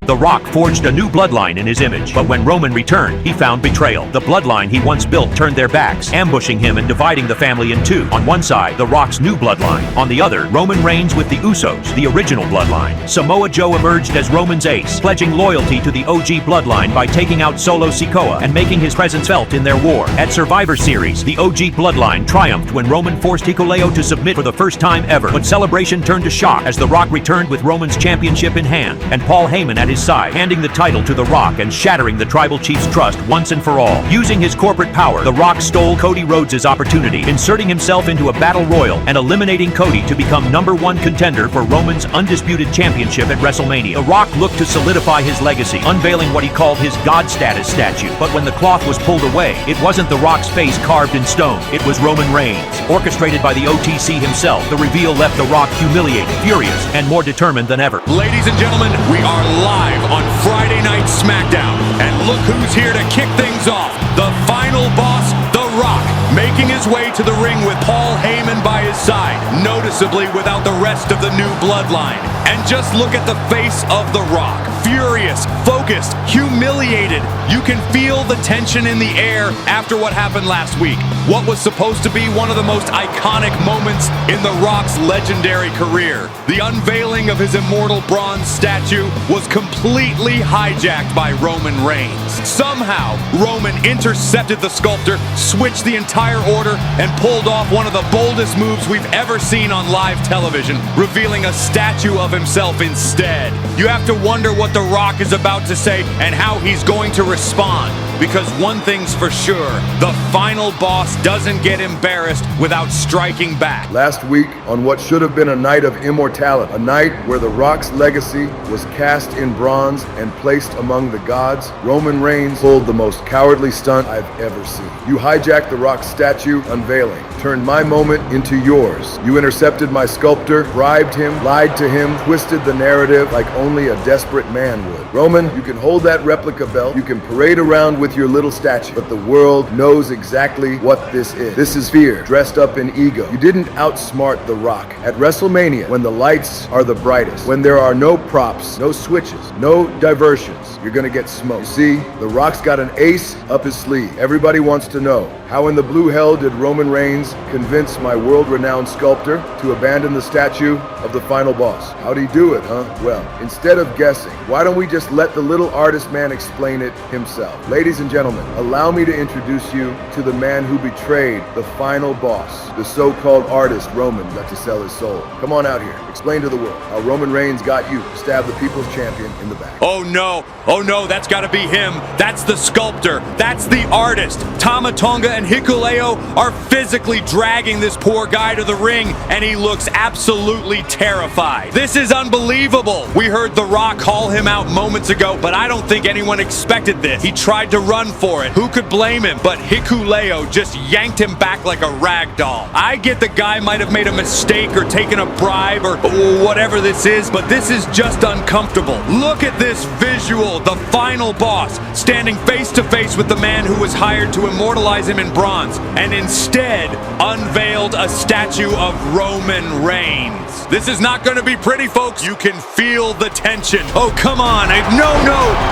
The Rock forged a new bloodline in his image, but when Roman returned, he found betrayal. The bloodline he once built turned their backs, ambushing him and dividing the family in two. On one side, The Rock's new bloodline. On the other, Roman Reigns with the Usos, the original bloodline. Samoa Joe emerged as Roman's ace, pledging loyalty to the OG bloodline by taking out Solo Sikoa and making his presence felt in their war. At Survivor Series, the OG bloodline triumphed when Roman forced Hikuleo to submit for the first time ever, but celebration turned to shock as The Rock returned with Roman's championship in hand, and Paul Heyman at his side, handing the title to The Rock and shattering the tribal chief's trust once and for all. Using his corporate power, The Rock stole Cody Rhodes' opportunity, inserting himself into a battle royal and eliminating Cody to become #1 contender for Roman's undisputed championship at Wrestlemania. The Rock looked to solidify his legacy, unveiling what he called his God status statue. But when the cloth was pulled away, it wasn't The Rock's face carved in stone. It was Roman Reigns. Orchestrated by the OTC himself, the reveal left The Rock humiliated, furious, and more determined than ever. Ladies and gentlemen, we are live on Friday Night SmackDown, and look who's here to kick things off. The final boss, The Rock, making his way to the ring with Paul Heyman by his side, noticeably without the rest of the new bloodline. And just look at the face of The Rock. Furious, focused, humiliated. You can feel the tension in the air after what happened last week. What was supposed to be one of the most iconic moments in The Rock's legendary career. The unveiling of his immortal bronze statue was completely hijacked by Roman Reigns. Somehow, Roman intercepted the sculptor, switched the entire order, and pulled off one of the boldest moves we've ever seen on live television, revealing a statue of himself instead. You have to wonder what The Rock is about to say and how he's going to respond. Because one thing's for sure, the final boss doesn't get embarrassed without striking back. Last week, on what should have been a night of immortality, a night where The Rock's legacy was cast in bronze and placed among the gods, Roman Reigns pulled the most cowardly stunt I've ever seen. You hijacked The Rock's statue unveiling, turned my moment into yours. You intercepted my sculptor, bribed him, lied to him, twisted the narrative like only a desperate man would. Roman, you can hold that replica belt, you can parade around with your little statue, but the world knows exactly what this is. This is fear, dressed up in ego. You didn't outsmart The Rock. At WrestleMania, when the lights are the brightest, when there are no props, no switches, no diversions, you're gonna get smoked. You see, The Rock's got an ace up his sleeve. Everybody wants to know, how in the blue hell did Roman Reigns convince my world-renowned sculptor to abandon the statue of the final boss? How'd he do it, huh? Well, instead of guessing, why don't we just let the little artist man explain it himself? Ladies and gentlemen, allow me to introduce you to the man who betrayed the final boss, the so-called artist Roman got to sell his soul. Come on out here, explain to the world how Roman Reigns got you to stab the people's champion in the back. Oh no, that's gotta be him. That's the sculptor, that's the artist. Tama Tonga and Hikuleo are physically dragging this poor guy to the ring, and he looks absolutely terrified. This is unbelievable. We heard The Rock call him out moments ago, but I don't think anyone expected this. He tried to run for it. Who could blame him? But Hikuleo just yanked him back like a rag doll. I get the guy might have made a mistake or taken a bribe or whatever this is, but this is just uncomfortable. Look at this visual. The final boss standing face to face with the man who was hired to immortalize him in bronze, and instead unveiled a statue of Roman Reigns. This is not going to be pretty, folks. You can feel the tension. Oh, come on. No,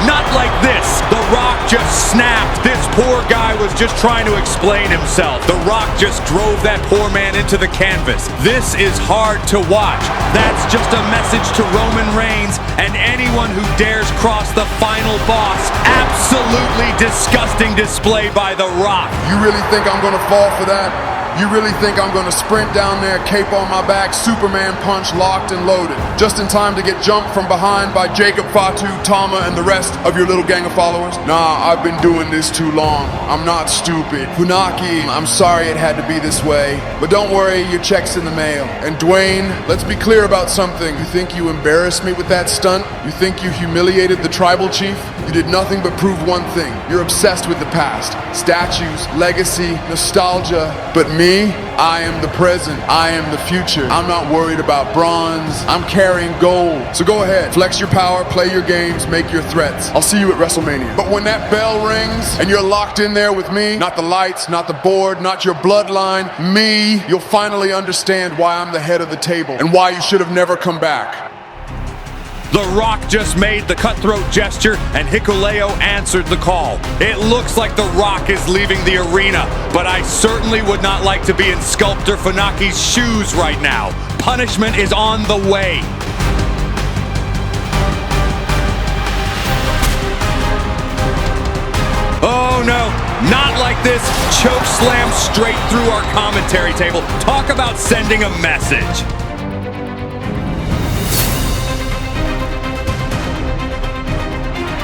not like this. The Rock just snapped. This poor guy was just trying to explain himself. The Rock just drove that poor man into the canvas. This is hard to watch. That's just a message to Roman Reigns and anyone who dares cross the final boss. Absolutely disgusting display by The Rock. You really think I'm gonna fall for that? You really think I'm gonna sprint down there, cape on my back, Superman punch locked and loaded, just in time to get jumped from behind by Jacob, Fatu, Tama, and the rest of your little gang of followers? Nah, I've been doing this too long. I'm not stupid. Funaki, I'm sorry it had to be this way, but don't worry, your check's in the mail. And Dwayne, let's be clear about something. You think you embarrassed me with that stunt? You think you humiliated the tribal chief? You did nothing but prove one thing. You're obsessed with the past. Statues, legacy, nostalgia. But me, I am the present. I am the future. I'm not worried about bronze. I'm carrying gold. So go ahead, flex your power, play your games, make your threats. I'll see you at WrestleMania. But when that bell rings and you're locked in there with me, not the lights, not the board, not your bloodline, me, you'll finally understand why I'm the head of the table and why you should have never come back. The Rock just made the cutthroat gesture, and Hikuleo answered the call. It looks like The Rock is leaving the arena, but I certainly would not like to be in Sculptor Funaki's shoes right now. Punishment is on the way. Oh no, not like this. Choke slam straight through our commentary table. Talk about sending a message.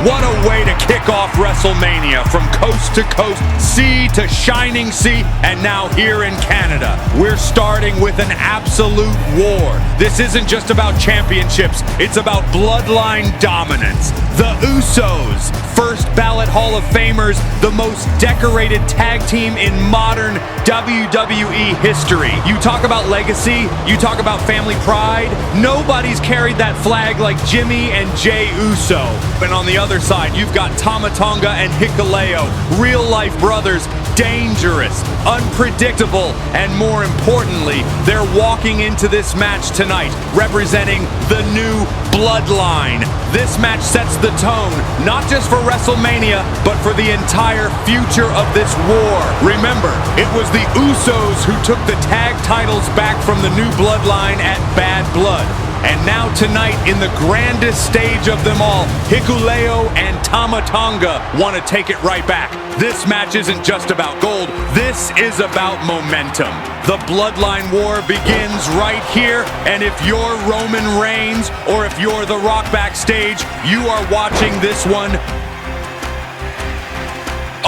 What a way to kick off WrestleMania, from coast to coast, sea to shining sea, and now here in Canada. We're starting with an absolute war. This isn't just about championships, it's about bloodline dominance. The Usos, first ballot Hall of Famers, the most decorated tag team in modern WWE history. You talk about legacy, you talk about family pride, nobody's carried that flag like Jimmy and Jey Uso. And on the other side, you've got Tama Tonga and Hikuleo, real-life brothers, dangerous, unpredictable, and more importantly, they're walking into this match tonight representing the new Bloodline. This match sets the tone, not just for WrestleMania, but for the entire future of this war. Remember, it was the Usos who took the tag titles back from the new Bloodline at Bad Blood. And now tonight, in the grandest stage of them all, Hikuleo and Tama Tonga want to take it right back. This match isn't just about gold, this is about momentum. The Bloodline War begins right here, and if you're Roman Reigns, or if you're The Rock backstage, you are watching this one.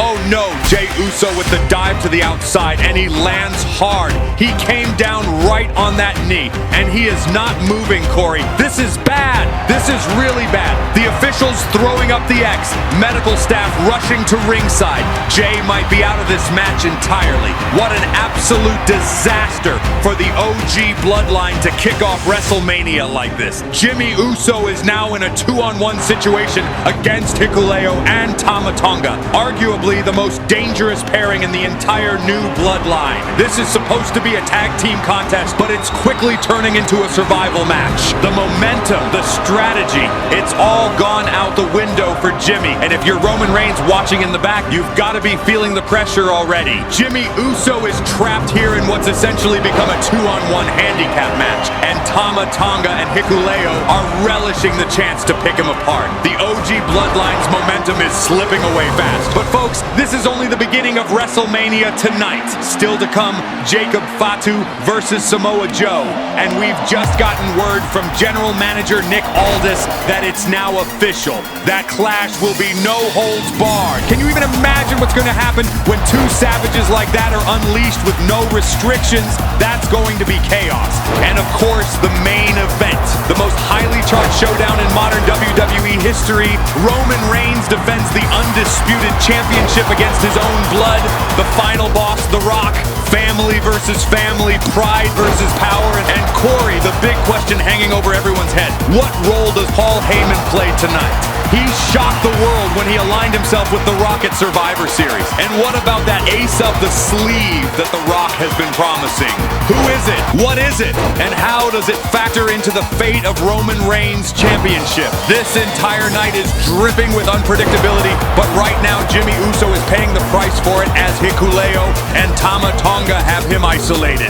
Oh no, Jey Uso with the dive to the outside, and he lands hard. He came down right on that knee, and he is not moving, Corey. This is bad. This is really bad. The officials throwing up the X, medical staff rushing to ringside. Jey might be out of this match entirely. What an absolute disaster for the OG Bloodline to kick off WrestleMania like this. Jimmy Uso is now in a 2-on-1 situation against Hikuleo and Tama Tonga, arguably the most dangerous pairing in the entire new Bloodline. This is supposed to be a tag team contest, but it's quickly turning into a survival match. The momentum, the strategy, it's all gone out the window for Jimmy. And if you're Roman Reigns watching in the back, you've got to be feeling the pressure already. Jimmy Uso is trapped here in what's essentially become a 2-on-1 handicap match, and Tama Tonga and Hikuleo are relishing the chance to pick him apart. The OG Bloodline's momentum is slipping away fast. But folks, this is only the beginning of WrestleMania tonight. Still to come, Jacob Fatu versus Samoa Joe. And we've just gotten word from General Manager Nick Aldis that it's now official. That clash will be no holds barred. Can you even imagine what's going to happen when two savages like that are unleashed with no restrictions? That's going to be chaos. And of course, the main event, the most highly charged showdown in modern WWE history. Roman Reigns defends the undisputed championship against his own blood. The final boss, The Rock. Family versus family, pride versus power, and Corey, the big question hanging over everyone's head. What role does Paul Heyman play tonight? He shocked the world when he aligned himself with The Rock at Survivor Series. And what about that ace up the sleeve that The Rock has been promising? Who is it? What is it? And how does it factor into the fate of Roman Reigns' championship? This entire night is dripping with unpredictability, but right now Jimmy Uso is paying the price for it as Hikuleo and Tama Tonga have him isolated.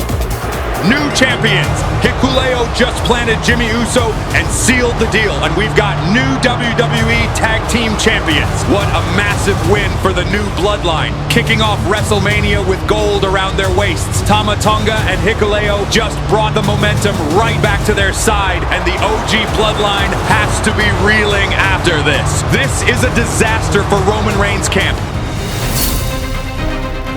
New champions. Hikuleo just planted Jimmy Uso and sealed the deal, and we've got new WWE Tag Team Champions. What a massive win for the new Bloodline, kicking off WrestleMania with gold around their waists. Tama Tonga and Hikuleo just brought the momentum right back to their side, and the OG Bloodline has to be reeling after this. This is a disaster for Roman Reigns' camp.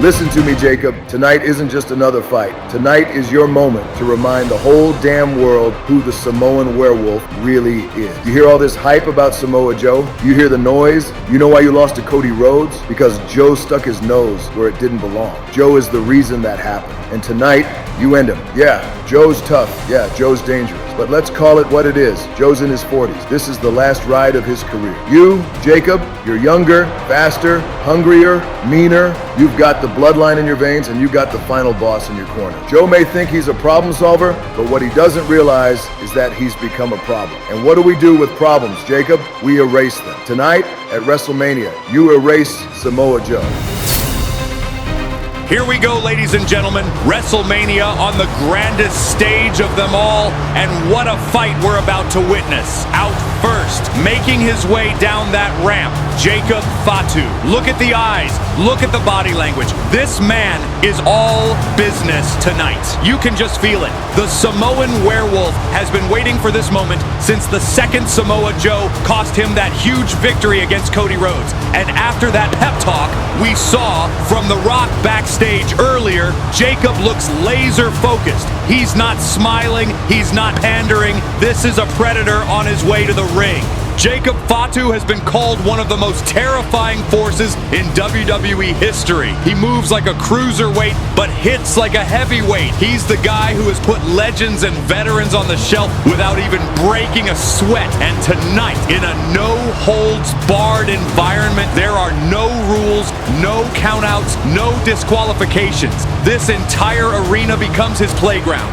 Listen to me, Jacob. Tonight isn't just another fight. Tonight is your moment to remind the whole damn world who the Samoan werewolf really is. You hear all this hype about Samoa Joe? You hear the noise? You know why you lost to Cody Rhodes? Because Joe stuck his nose where it didn't belong. Joe is the reason that happened. And tonight, you end him. Yeah, Joe's tough. Yeah, Joe's dangerous. But let's call it what it is. Joe's in his 40s. This is the last ride of his career. You, Jacob, you're younger, faster, hungrier, meaner. You've got the bloodline in your veins, and you've got the final boss in your corner. Joe may think he's a problem solver, but what he doesn't realize is that he's become a problem. And what do we do with problems, Jacob? We erase them. Tonight at WrestleMania, you erase Samoa Joe. Here we go, ladies and gentlemen. WrestleMania on the grandest stage of them all, and what a fight we're about to witness. Out first, making his way down that ramp, Jacob Fatu. Look at the eyes, look at the body language. This man is all business tonight. You can just feel it. The Samoan werewolf has been waiting for this moment since the second Samoa Joe cost him that huge victory against Cody Rhodes. And after that pep talk we saw from The Rock backstage earlier, Jacob looks laser focused. He's not smiling, he's not pandering. This is a predator on his way to the ring. Jacob Fatu has been called one of the most terrifying forces in WWE history. He moves like a cruiserweight, but hits like a heavyweight. He's the guy who has put legends and veterans on the shelf without even breaking a sweat. And tonight, in a no-holds-barred environment, there are no rules, no countouts, no disqualifications. This entire arena becomes his playground.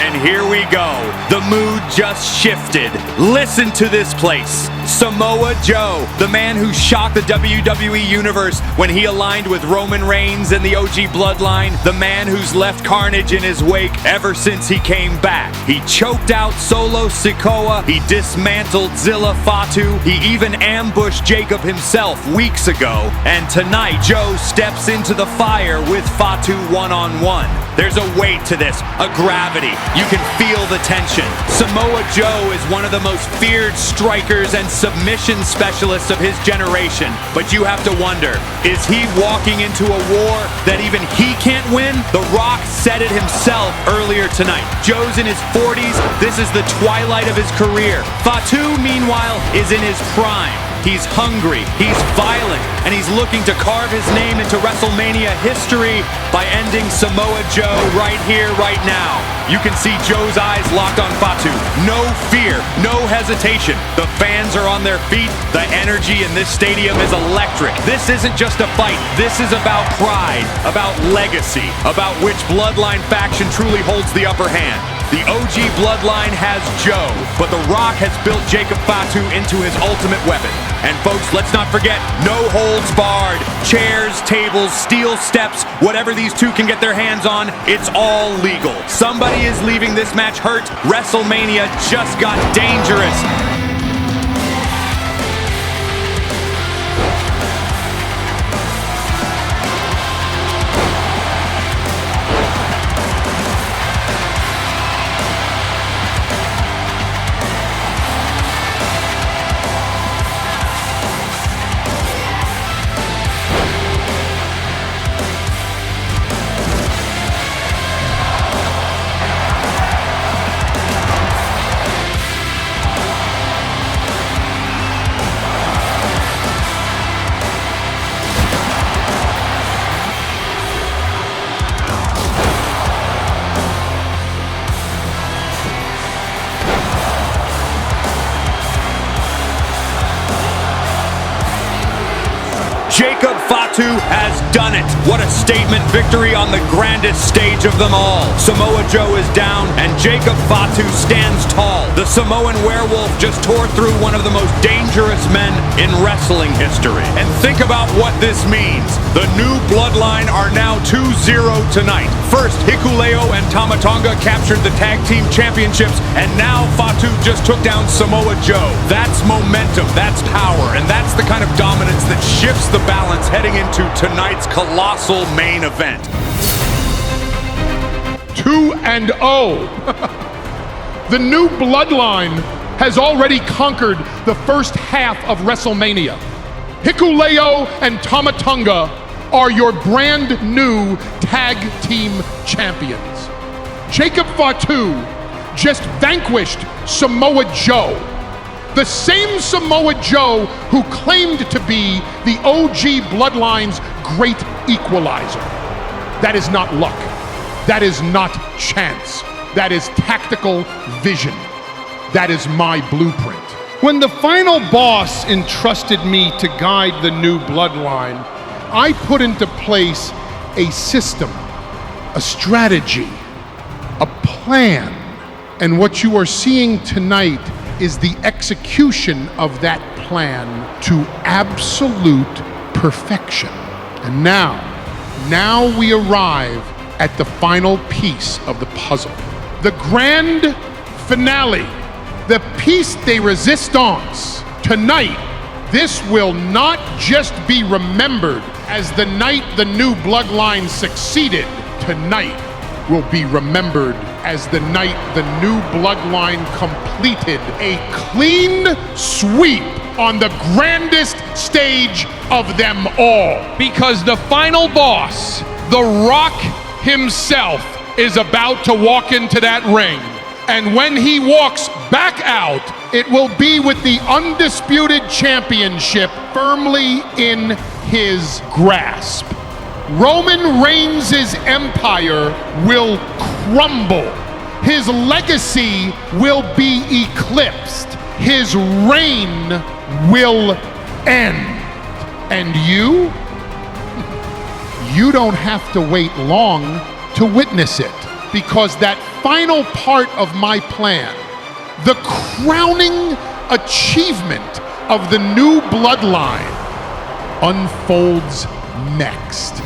And here we go. The mood just shifted. Listen to this place. Samoa Joe, the man who shocked the WWE Universe when he aligned with Roman Reigns and the O.G Bloodline, the man who's left carnage in his wake ever since he came back. He choked out Solo Sikoa, he dismantled Zilla Fatu, he even ambushed Jacob himself weeks ago, and tonight Joe steps into the fire with Fatu one-on-one. There's a weight to this, a gravity. You can feel the tension. Samoa Joe is one of the most feared strikers and submission specialists of his generation. But you have to wonder, is he walking into a war that even he can't win? The Rock said it himself earlier tonight. Joe's in his 40s. This is the twilight of his career. Fatu, meanwhile, is in his prime. He's hungry, he's violent, and he's looking to carve his name into WrestleMania history by ending Samoa Joe right here, right now. You can see Joe's eyes locked on Fatu. No fear, no hesitation. The fans are on their feet. The energy in this stadium is electric. This isn't just a fight. This is about pride, about legacy, about which bloodline faction truly holds the upper hand. The O.G Bloodline has Joe, but The Rock has built Jacob Fatu into his ultimate weapon. And folks, let's not forget, no holds barred. Chairs, tables, steel steps, whatever these two can get their hands on, it's all legal. Somebody is leaving this match hurt. WrestleMania just got dangerous. Jacob Fatu has done it. What a statement victory on the grandest stage of them all. Samoa Joe is down and Jacob Fatu stands tall. The Samoan werewolf just tore through one of the most dangerous men in wrestling history. And think about what this means. The new bloodline are now 2-0 tonight. First, Hikuleo and Tama Tonga captured the tag team championships, and now Fatu just took down Samoa Joe. That's momentum, that's power, and that's the kind of dominance that shifts the balance heading into tonight's colossal main event. 2-0. The new bloodline has already conquered the first half of WrestleMania. Hikuleo and Tama Tonga are your brand new tag team champions. Jacob Fatu just vanquished Samoa Joe. The same Samoa Joe who claimed to be the OG Bloodline's great equalizer. That is not luck. That is not chance. That is tactical vision. That is my blueprint. When the final boss entrusted me to guide the new bloodline, I put into place a system, a strategy, a plan. And what you are seeing tonight is the execution of that plan to absolute perfection. And now we arrive at the final piece of the puzzle. The grand finale, the piece de resistance. Tonight, this will not just be remembered as the night the new bloodline succeeded. Tonight will be remembered as the night the new bloodline completed a clean sweep on the grandest stage of them all. Because the final boss, The Rock himself, is about to walk into that ring. And when he walks back out, it will be with the undisputed championship firmly in his grasp. Roman Reigns' empire will crumble. His legacy will be eclipsed. His reign will end. And you don't have to wait long to witness it, because that final part of my plan, the crowning achievement of the new bloodline, unfolds next.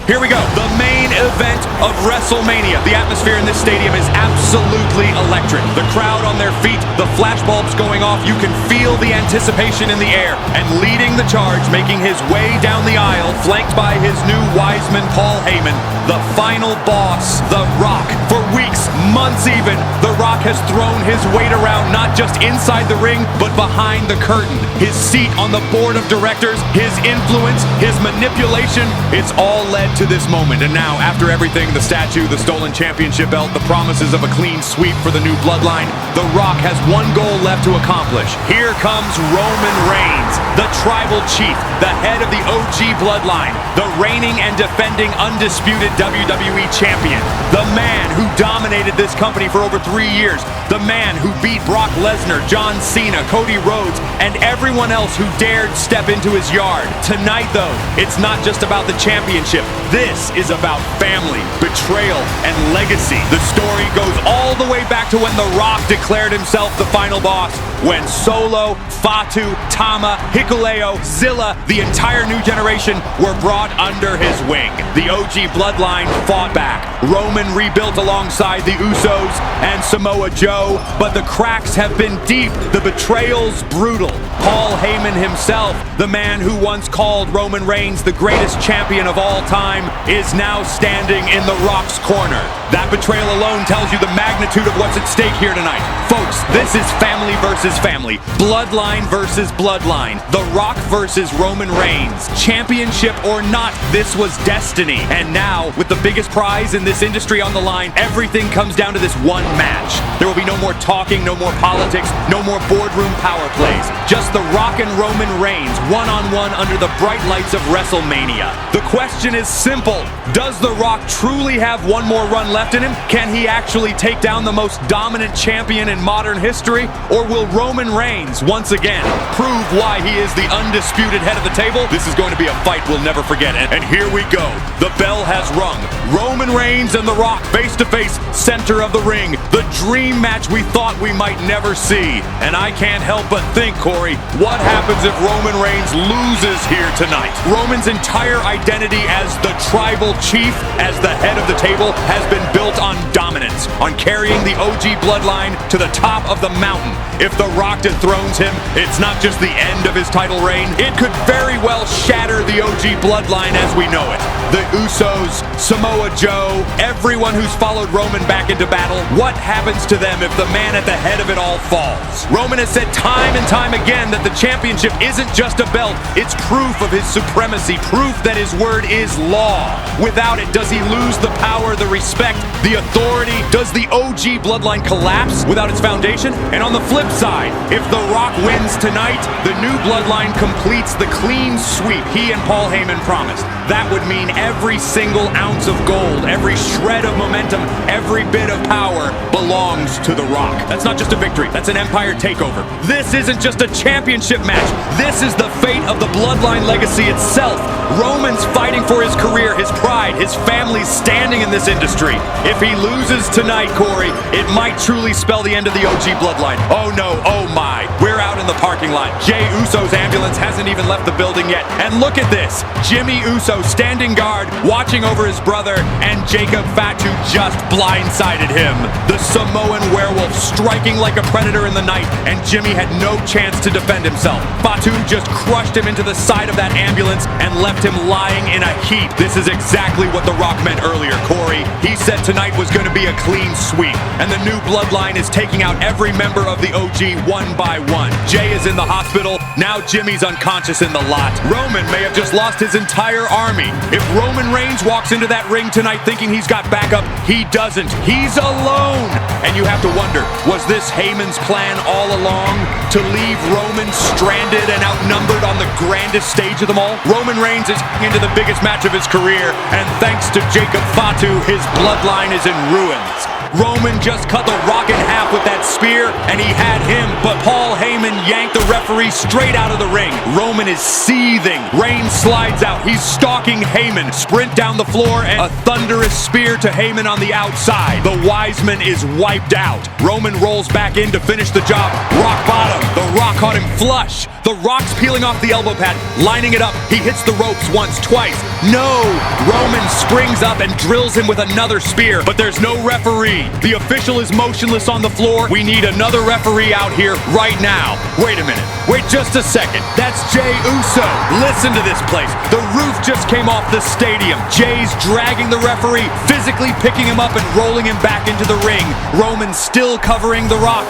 Here we go, the main event of Wrestlemania. The atmosphere in this stadium is absolutely electric. The crowd on their feet, the flashbulbs going off, you can feel the anticipation in the air. And leading the charge, making his way down the aisle, flanked by his new Wiseman, Paul Heyman, the final boss, The Rock. For weeks, months even, The Rock has thrown his weight around, not just inside the ring, but behind the curtain. His seat on the board of directors, his influence, his manipulation, it's all led to this moment. And now, after everything, the statue, the stolen championship belt, the promises of a clean sweep for the new bloodline, The Rock has one goal left to accomplish. Here comes Roman Reigns, the tribal chief, the head of the O.G Bloodline, the reigning and defending undisputed WWE champion, the man who dominated this company for over 3 years, the man who beat Brock Lesnar, John Cena, Cody Rhodes, and everyone else who dared step into his yard. Tonight, though, it's not just about the championship. This is about family, betrayal, and legacy. The story goes all the way back to when The Rock declared himself the final boss, when Solo, Fatu, Tama, Hikuleo, Zilla, the entire new generation were brought under his wing. The OG Bloodline fought back. Roman rebuilt alongside the Usos and Samoa Joe, but the cracks have been deep, the betrayals brutal. Paul Heyman himself, the man who once called Roman Reigns the greatest champion of all time, is now standing in The Rock's corner. That betrayal alone tells you the magnitude of what's at stake here tonight. Folks, this is family versus family, bloodline versus bloodline, The Rock versus Roman Reigns. Championship or not, this was destiny. And now, with the biggest prize in this industry on the line, everything comes down to this one match. There will be no more talking, no more politics, no more boardroom power plays. Just The Rock and Roman Reigns, one-on-one under the bright lights of Wrestlemania. The question is simple. Does The Rock truly have one more run left in him? Can he actually take down the most dominant champion in modern history? Or will Roman Reigns once again prove why he is the undisputed head of the table? This is going to be a fight we'll never forget. And here we go. The bell has rung. Roman Reigns and The Rock face to face, center of the ring. The dream match we thought we might never see. And I can't help but think, Corey, what happens if Roman Reigns loses here tonight? Roman's entire identity as the tribal chief, as the head of the table, has been built on dominance, on carrying the OG bloodline to the top of the mountain. If The Rock dethrones him, it's not just the end of his title reign, it could very well shatter the OG bloodline as we know it. The Usos, Samoa Joe, everyone who's followed Roman back into battle, what happens to them if the man at the head of it all falls? Roman has said time and time again that the championship isn't just a belt, it's proof of his supremacy, proof that his word is law. Without it, does he lose the power, the respect, the authority? Does the OG bloodline collapse without its foundation? And on the flip side, if The Rock wins tonight, The new bloodline completes the clean sweep he and Paul Heyman promised. That would mean every single ounce of gold, every shred of momentum, every bit of power belongs to The Rock. That's not just a victory, that's an empire takeover. This isn't just a championship match. This is the fate of the bloodline legacy itself. Roman's fighting for his career, his pride, his family's standing in this industry. If he loses tonight, Corey, it might truly spell the end of the OG bloodline. Oh no, oh my. We're out in the parking lot. Jey Uso's ambulance hasn't even left the building yet. And look at this. Jimmy Uso standing guard, watching over his brother, and Jacob Fatu just blindsided him. The Samoan werewolf striking like a predator in the night, and Jimmy had no chance to defend himself. Fatu just crushed him into the side of that ambulance and left him lying in a heap. This is exactly what The Rock meant earlier, Corey. He said tonight was going to be a clean sweep, and the new bloodline is taking out every member of the OG one by one. Jey is in the hospital. Now Jimmy's unconscious in the lot. Roman may have just lost his entire army. If Roman Reigns walks into that ring tonight thinking he's got backup, he doesn't. He's alone. And you have to wonder, was this Heyman's plan all along? To leave Roman stranded and outnumbered on the grandest stage of them all? Roman Reigns is into the biggest match of his career, and thanks to Jacob Fatu, his bloodline is in ruins. Roman just cut The Rock in half with that spear, and he had him, but Paul Heyman yanked the referee straight out of the ring. Roman is seething. Reigns slides out. He's stalking Heyman. Sprint down the floor, and a thunderous spear to Heyman on the outside. The Wiseman is wiped out. Roman rolls back in to finish the job. Rock bottom. The Rock caught him flush. The Rock's peeling off the elbow pad, lining it up. He hits the ropes once, twice. No! Roman springs up and drills him with another spear, but there's no referee. The official is motionless on the floor. We need another referee out here right now. Wait a minute. Wait just a second. That's Jey Uso. Listen to this place. The roof just came off the stadium. Jey's dragging the referee, physically picking him up and rolling him back into the ring. Roman still covering The Rock.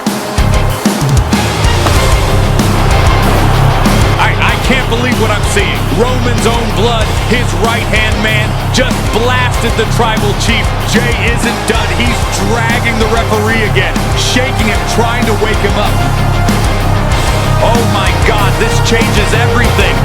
I can't believe what I'm seeing. Roman's own blood, his right-hand man, just blasted the tribal chief. Jey isn't done. He's dragging the referee again, shaking him, trying to wake him up. Oh my God, this changes everything.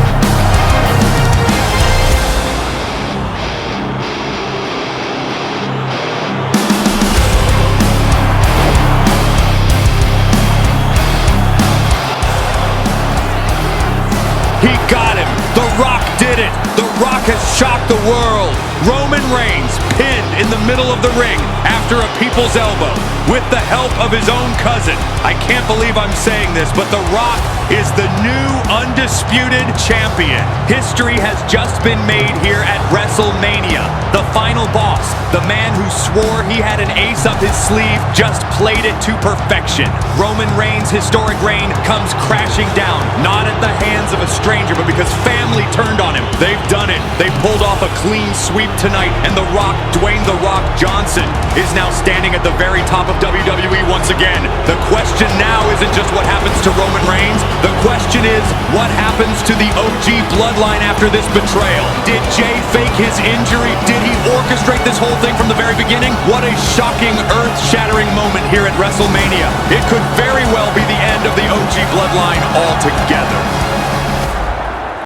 He got him. The Rock did it. The Rock has shocked the world. Roman Reigns pinned in the middle of the ring after a people's elbow with the help of his own cousin. I can't believe I'm saying this, but The Rock is the new undisputed champion. History has just been made here at Wrestlemania. The final boss, the man who swore he had an ace up his sleeve, just played it to perfection. Roman Reigns' historic reign comes crashing down, not at the hands of a stranger, but because family turned on him. They've done it. They pulled off a clean sweep tonight, and The Rock, Dwayne The Rock Johnson, is now standing at the very top of WWE once again. The question now isn't just what happens to Roman Reigns. The question is, what happens to the OG bloodline after this betrayal? Did Jey fake his injury? Did he orchestrate this whole thing from the very beginning? What a shocking, earth-shattering moment here at WrestleMania. It could very well be the end of the OG bloodline altogether.